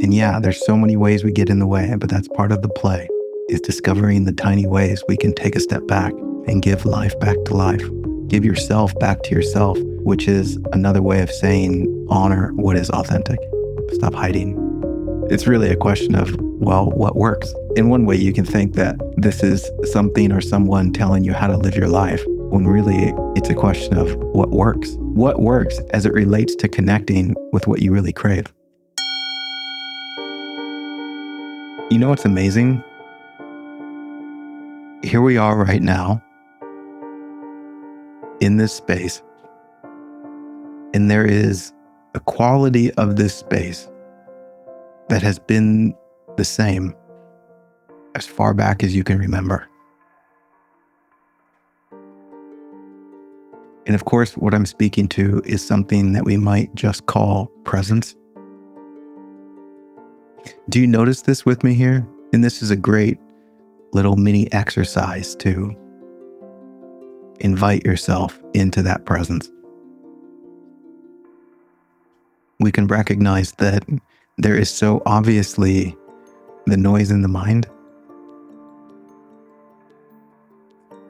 And yeah, there's so many ways we get in the way, but that's part of the play, is discovering the tiny ways we can take a step back and give life back to life. Give yourself back to yourself, which is another way of saying honor what is authentic. Stop hiding. It's really a question of, well, what works? In one way, you can think that this is something or someone telling you how to live your life, when really it's a question of what works. What works as it relates to connecting with what you really crave. You know what's amazing? Here we are right now in this space, and there is a quality of this space that has been the same as far back as you can remember. And of course, what I'm speaking to is something that we might just call presence. Do you notice this with me here? And this is a great little mini exercise to invite yourself into that presence. We can recognize that there is so obviously the noise in the mind.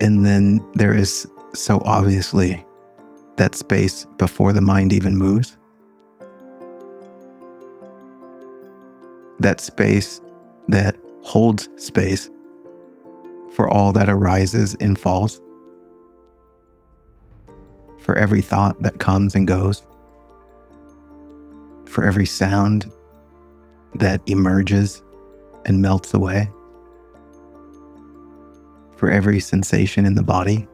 And then there is so obviously that space before the mind even moves. That space that holds space for all that arises and falls. For every thought that comes and goes. For every sound that emerges and melts away. For every sensation in the body.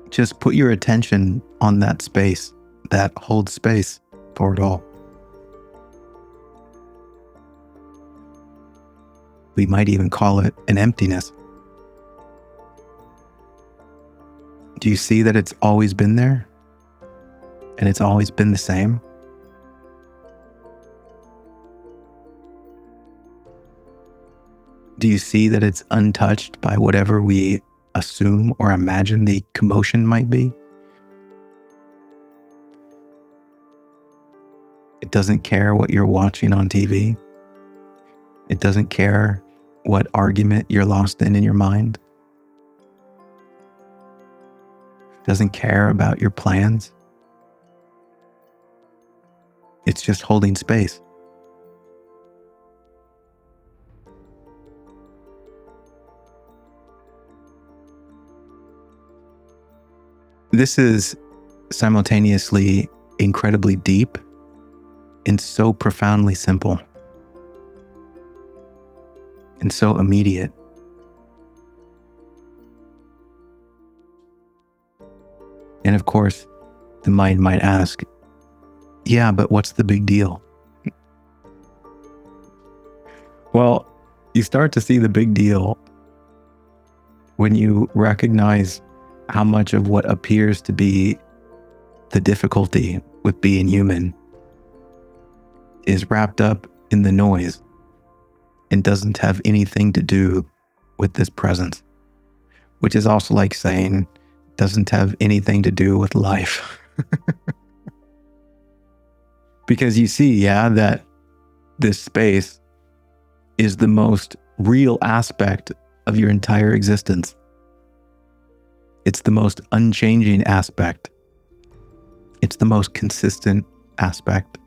Just put your attention on that space that holds space for it all. We might even call it an emptiness. Do you see that it's always been there? And it's always been the same? Do you see that it's untouched by whatever we assume or imagine the commotion might be? It doesn't care what you're watching on TV. It doesn't care what argument you're lost in your mind. It doesn't care about your plans. It's just holding space. This is simultaneously incredibly deep and so profoundly simple and so immediate. And of course, the mind might ask, yeah, but what's the big deal? Well, you start to see the big deal when you recognize how much of what appears to be the difficulty with being human is wrapped up in the noise and doesn't have anything to do with this presence, which is also like saying doesn't have anything to do with life. Because you see, that this space is the most real aspect of your entire existence. It's the most unchanging aspect. It's the most consistent aspect.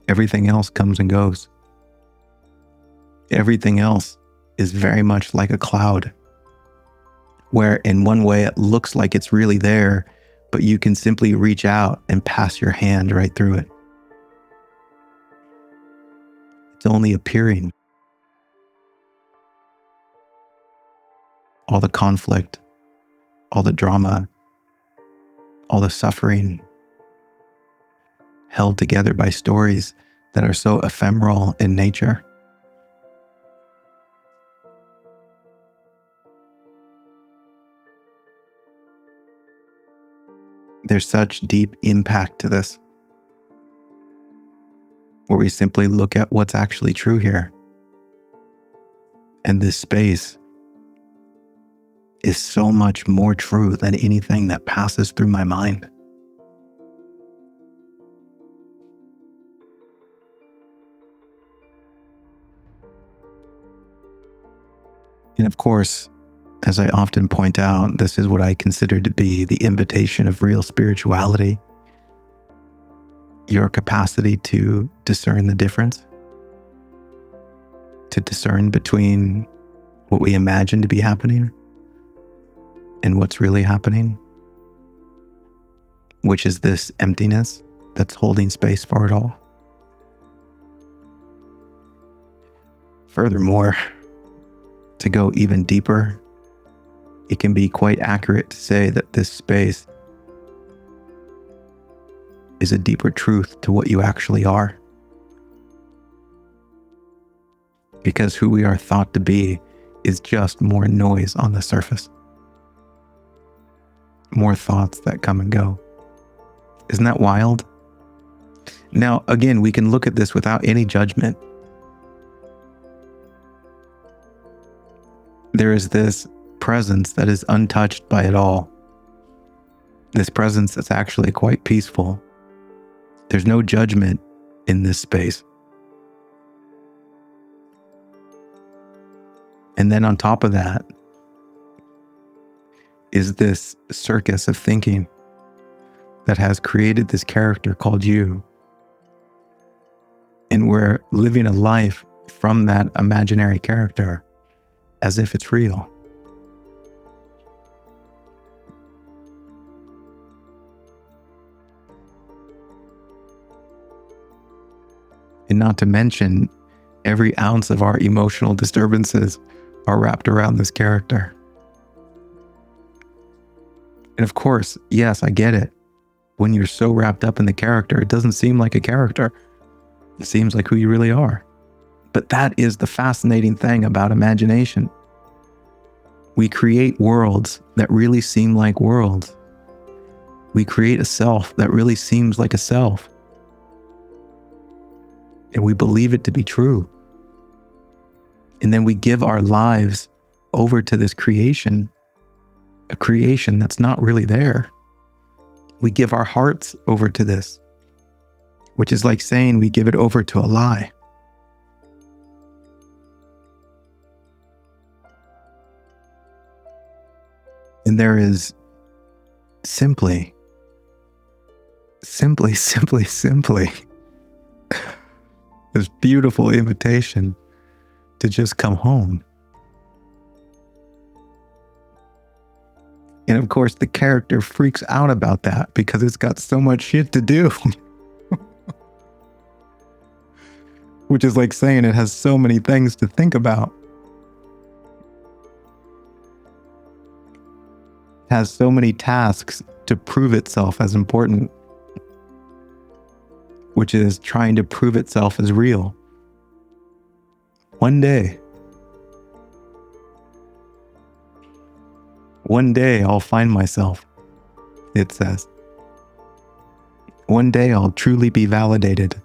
Everything else comes and goes. Everything else is very much like a cloud, where in one way it looks like it's really there, but you can simply reach out and pass your hand right through it. It's only appearing. All the conflict, all the drama, all the suffering, held together by stories that are so ephemeral in nature. There's such deep impact to this, where we simply look at what's actually true here. And this space is so much more true than anything that passes through my mind. And of course, as I often point out, this is what I consider to be the invitation of real spirituality. Your capacity to discern the difference, to discern between what we imagine to be happening and what's really happening, which is this emptiness that's holding space for it all. Furthermore, to go even deeper, it can be quite accurate to say that this space is a deeper truth to what you actually are. Because who we are thought to be is just more noise on the surface. More thoughts that come and go. Isn't that wild? Now, again, we can look at this without any judgment. There is this presence that is untouched by it all. This presence that's actually quite peaceful. There's no judgment in this space. And then on top of that is this circus of thinking that has created this character called you. And we're living a life from that imaginary character as if it's real. And not to mention, every ounce of our emotional disturbances are wrapped around this character. And of course, yes, I get it. When you're so wrapped up in the character, it doesn't seem like a character. It seems like who you really are. But that is the fascinating thing about imagination. We create worlds that really seem like worlds. We create a self that really seems like a self. And we believe it to be true. And then we give our lives over to this creation, a creation that's not really there. We give our hearts over to this, which is like saying we give it over to a lie. And there is simply this beautiful invitation to just come home. And of course, the character freaks out about that because it's got so much shit to do. Which is like saying it has so many things to think about. It has so many tasks to prove itself as important, which is trying to prove itself as real. One day I'll find myself, it says. One day I'll truly be validated.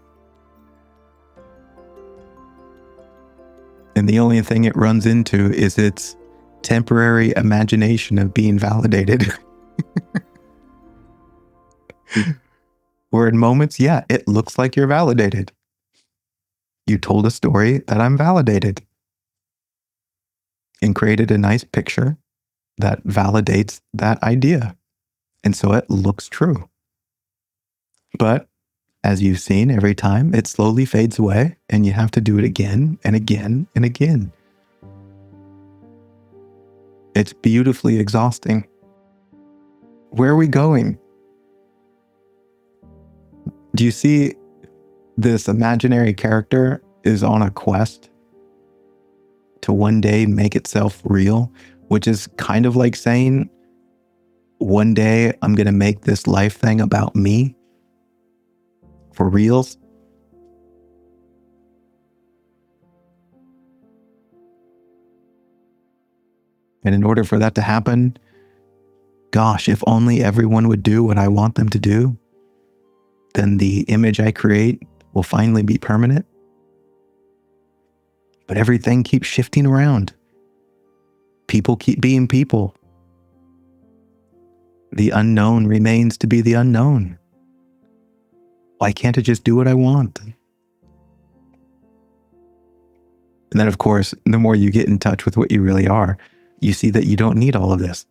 And the only thing it runs into is its temporary imagination of being validated. Where in moments, yeah, it looks like you're validated. You told a story that I'm validated. And created a nice picture that validates that idea. And so it looks true. But as you've seen, every time it slowly fades away and you have to do it again and again and again. It's beautifully exhausting. Where are we going? Do you see this imaginary character is on a quest to one day make itself real, which is kind of like saying, one day I'm going to make this life thing about me for reals. And in order for that to happen, gosh, if only everyone would do what I want them to do, then the image I create will finally be permanent. But everything keeps shifting around. People keep being people. The unknown remains to be the unknown. Why can't I just do what I want? And then, of course, the more you get in touch with what you really are, you see that you don't need all of this.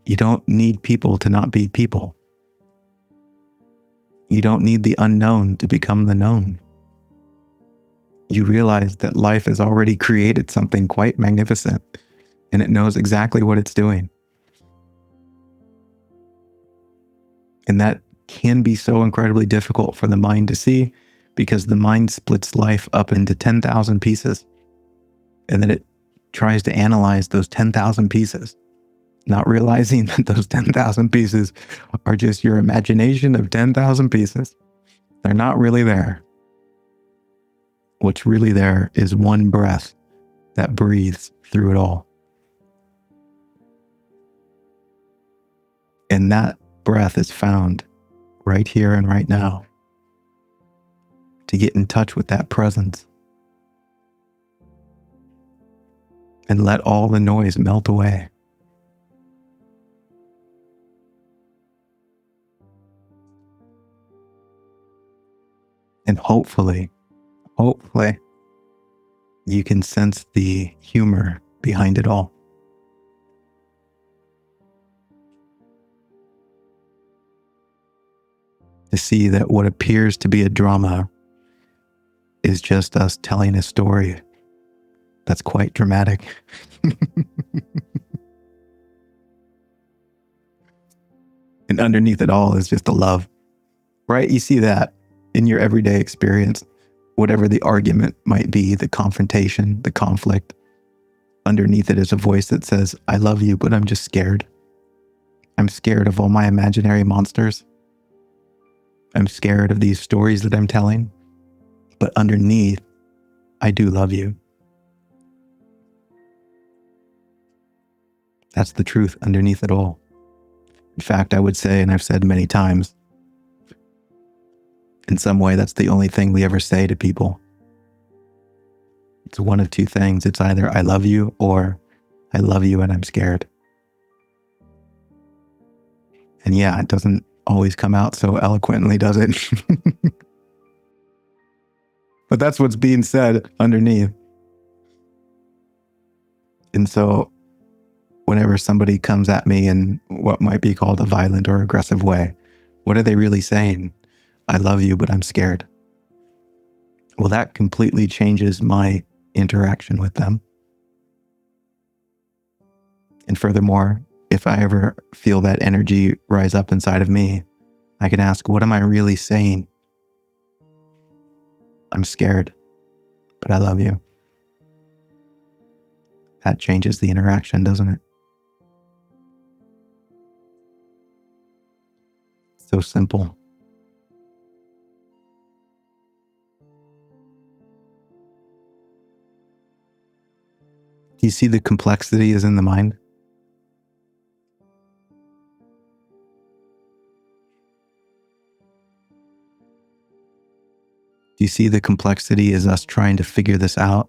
You don't need people to not be people. You don't need the unknown to become the known. You realize that life has already created something quite magnificent, and it knows exactly what it's doing. And that can be so incredibly difficult for the mind to see, because the mind splits life up into 10,000 pieces. And then it tries to analyze those 10,000 pieces, not realizing that those 10,000 pieces are just your imagination of 10,000 pieces. They're not really there. What's really there is one breath that breathes through it all. And that breath is found right here and right now. To get in touch with that presence and let all the noise melt away. And hopefully, you can sense the humor behind it all. To see that what appears to be a drama is just us telling a story that's quite dramatic. And underneath it all is just the love, right? You see that in your everyday experience, whatever the argument might be, the confrontation, the conflict. Underneath it is a voice that says, I love you, but I'm just scared. I'm scared of all my imaginary monsters. I'm scared of these stories that I'm telling. But underneath, I do love you. That's the truth underneath it all. In fact, I would say, and I've said many times, in some way, that's the only thing we ever say to people. It's one of two things. It's either I love you or I love you and I'm scared. And yeah, it doesn't always come out so eloquently, does it? But that's what's being said underneath. And so whenever somebody comes at me in what might be called a violent or aggressive way, what are they really saying? I love you, but I'm scared. Well, that completely changes my interaction with them. And furthermore, if I ever feel that energy rise up inside of me, I can ask, what am I really saying? I'm scared, but I love you. That changes the interaction, doesn't it? So simple. Do you see the complexity is in the mind? Do you see the complexity is us trying to figure this out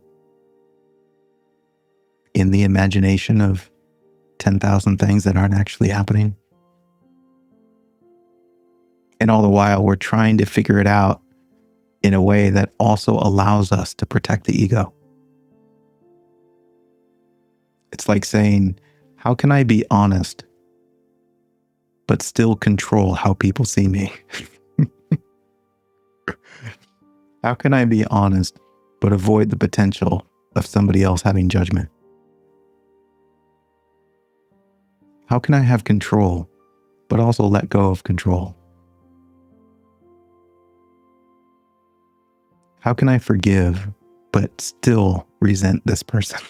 in the imagination of 10,000 things that aren't actually happening? And all the while, we're trying to figure it out in a way that also allows us to protect the ego. It's like saying, how can I be honest, but still control how people see me? How can I be honest, but avoid the potential of somebody else having judgment? How can I have control, but also let go of control? How can I forgive, but still resent this person?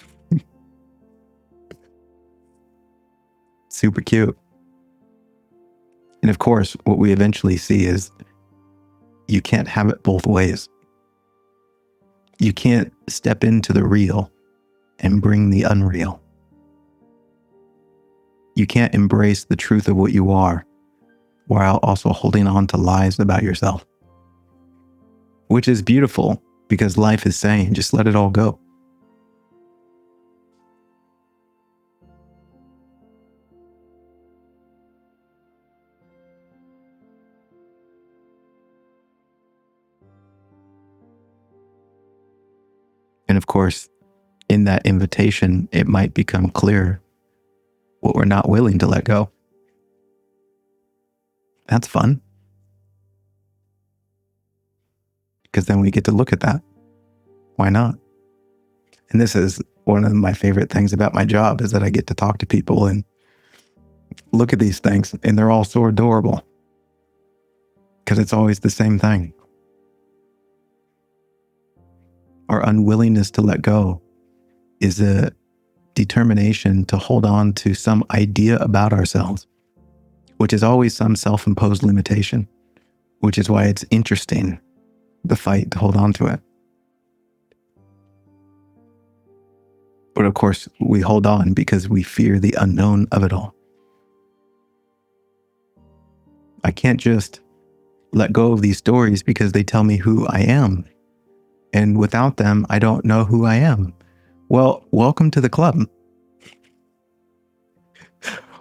Super cute. And of course, what we eventually see is you can't have it both ways. You can't step into the real and bring the unreal. You can't embrace the truth of what you are while also holding on to lies about yourself. Which is beautiful, because life is saying, just let it all go. And of course, in that invitation, it might become clear what we're not willing to let go. That's fun. Because then we get to look at that. Why not? And this is one of my favorite things about my job, is that I get to talk to people and look at these things, and they're all so adorable. Because it's always the same thing. Our unwillingness to let go is a determination to hold on to some idea about ourselves, which is always some self-imposed limitation, which is why it's interesting, the fight to hold on to it. But of course, we hold on because we fear the unknown of it all. I can't just let go of these stories because they tell me who I am. And without them, I don't know who I am. Well, welcome to the club.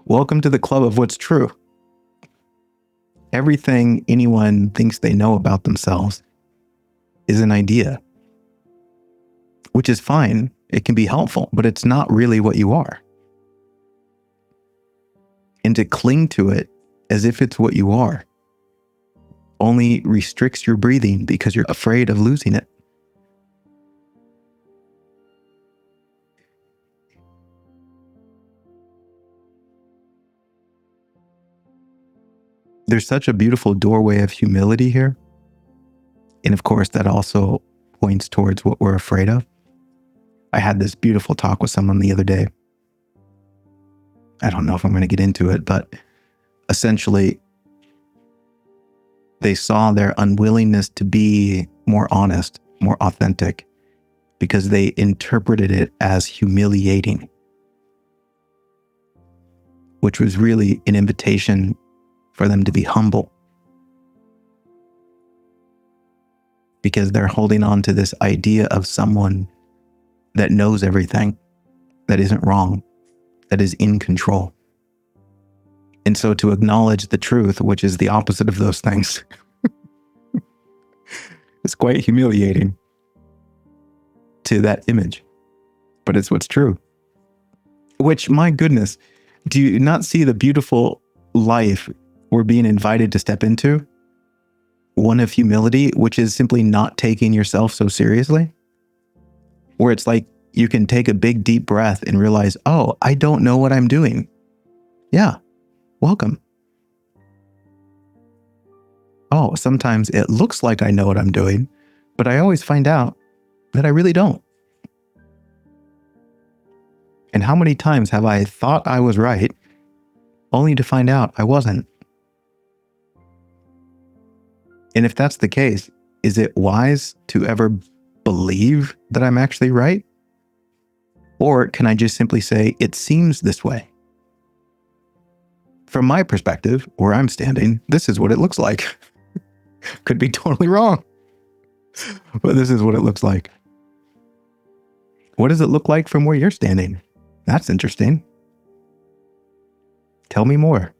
Welcome to the club of what's true. Everything anyone thinks they know about themselves is an idea, which is fine. It can be helpful, but it's not really what you are. And to cling to it as if it's what you are only restricts your breathing because you're afraid of losing it. There's such a beautiful doorway of humility here. And of course, that also points towards what we're afraid of. I had this beautiful talk with someone the other day. I don't know if I'm going to get into it, but essentially, they saw their unwillingness to be more honest, more authentic, because they interpreted it as humiliating, which was really an invitation for them to be humble, because they're holding on to this idea of someone that knows everything, that isn't wrong, that is in control. And so to acknowledge the truth, which is the opposite of those things, is quite humiliating to that image. But it's what's true. Which, my goodness, do you not see the beautiful life we're being invited to step into? One of humility, which is simply not taking yourself so seriously. Where it's like you can take a big deep breath and realize, oh, I don't know what I'm doing. Yeah, welcome. Oh, sometimes it looks like I know what I'm doing, but I always find out that I really don't. And how many times have I thought I was right, only to find out I wasn't? And if that's the case, is it wise to ever believe that I'm actually right? Or can I just simply say, it seems this way? From my perspective, where I'm standing, this is what it looks like. Could be totally wrong, but this is what it looks like. What does it look like from where you're standing? That's interesting. Tell me more.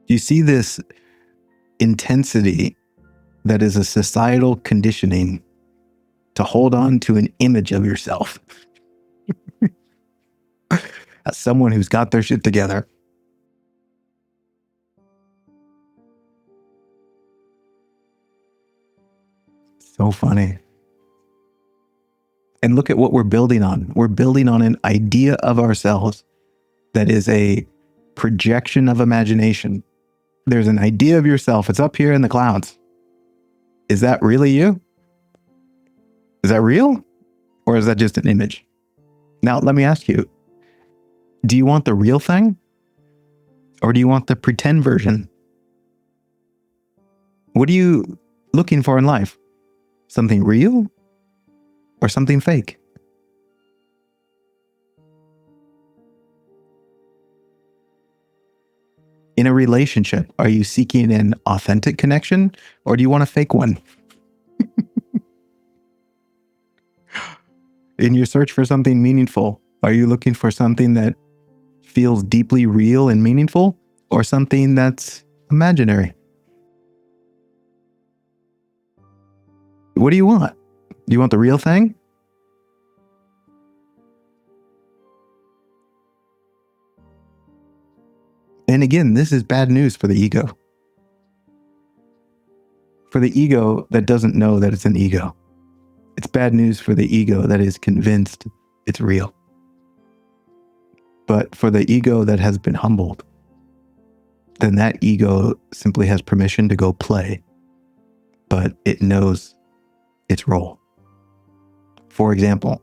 You see this intensity that is a societal conditioning to hold on to an image of yourself as someone who's got their shit together. So funny. And look at what we're building on. We're building on an idea of ourselves that is a projection of imagination. There's an idea of yourself. It's up here in the clouds. Is that really you? Is that real? Or is that just an image? Now, let me ask you, do you want the real thing? Or do you want the pretend version? What are you looking for in life? Something real or something fake? In a relationship, are you seeking an authentic connection or do you want a fake one? In your search for something meaningful, are you looking for something that feels deeply real and meaningful? or something that's imaginary? What do you want? Do you want the real thing? And again, this is bad news for the ego. For the ego that doesn't know that it's an ego. It's bad news for the ego that is convinced it's real. But for the ego that has been humbled, then that ego simply has permission to go play, but it knows its role. For example,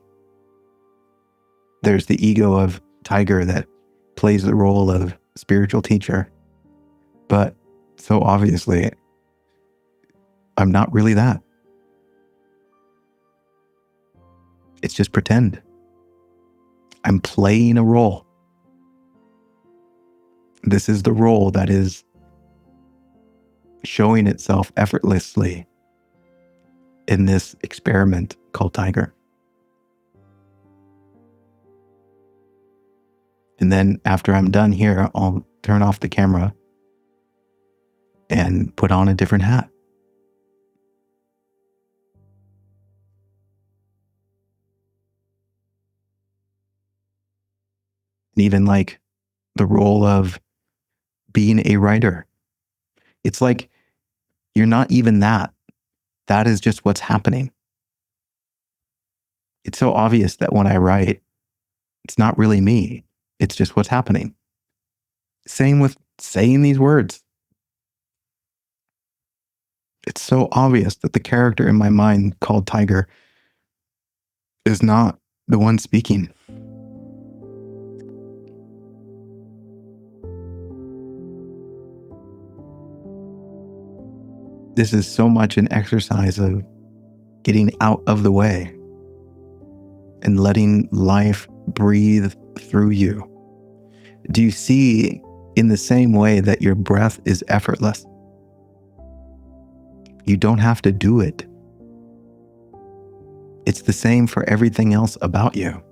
there's the ego of Tiger that plays the role of spiritual teacher, but so obviously, I'm not really that. It's just pretend. I'm playing a role. This is the role that is showing itself effortlessly in this experiment called Tiger. And then after I'm done here, I'll turn off the camera and put on a different hat. And even like the role of being a writer. It's like you're not even that. That is just what's happening. It's so obvious that when I write, it's not really me. It's just what's happening. Same with saying these words. It's so obvious that the character in my mind called Tiger is not the one speaking. This is so much an exercise of getting out of the way and letting life breathe through you. Do you see, in the same way that your breath is effortless, you don't have to do it. It's the same for everything else about you.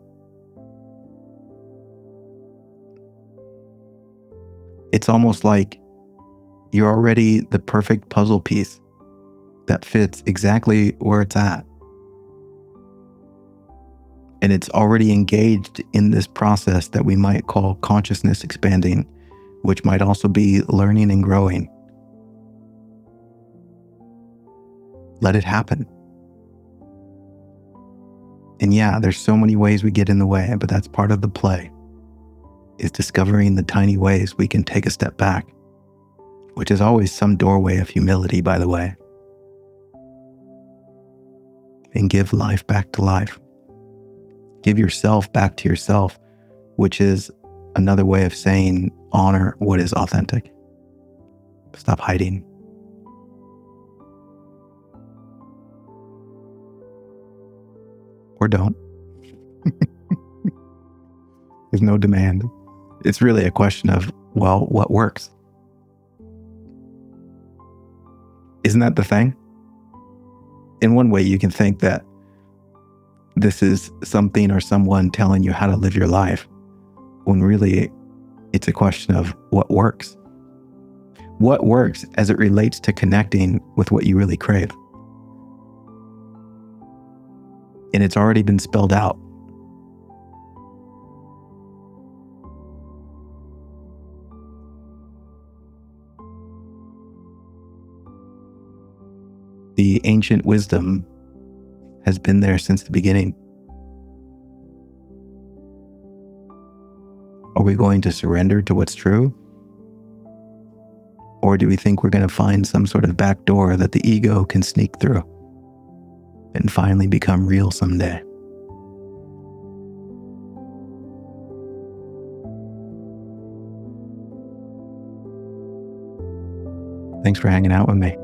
It's almost like you're already the perfect puzzle piece that fits exactly where it's at. And it's already engaged in this process that we might call consciousness expanding, which might also be learning and growing. Let it happen. And yeah, there's so many ways we get in the way, but that's part of the play, is discovering the tiny ways we can take a step back, which is always some doorway of humility, by the way, and give life back to life. Give yourself back to yourself, which is another way of saying honor what is authentic. Stop hiding. Or don't. There's no demand. It's really a question of, well, what works? Isn't that the thing? In one way, you can think that this is something or someone telling you how to live your life, when really it's a question of what works. What works as it relates to connecting with what you really crave. And it's already been spelled out. The ancient wisdom has been there since the beginning. Are we going to surrender to what's true? Or do we think we're going to find some sort of back door that the ego can sneak through and finally become real someday? Thanks for hanging out with me.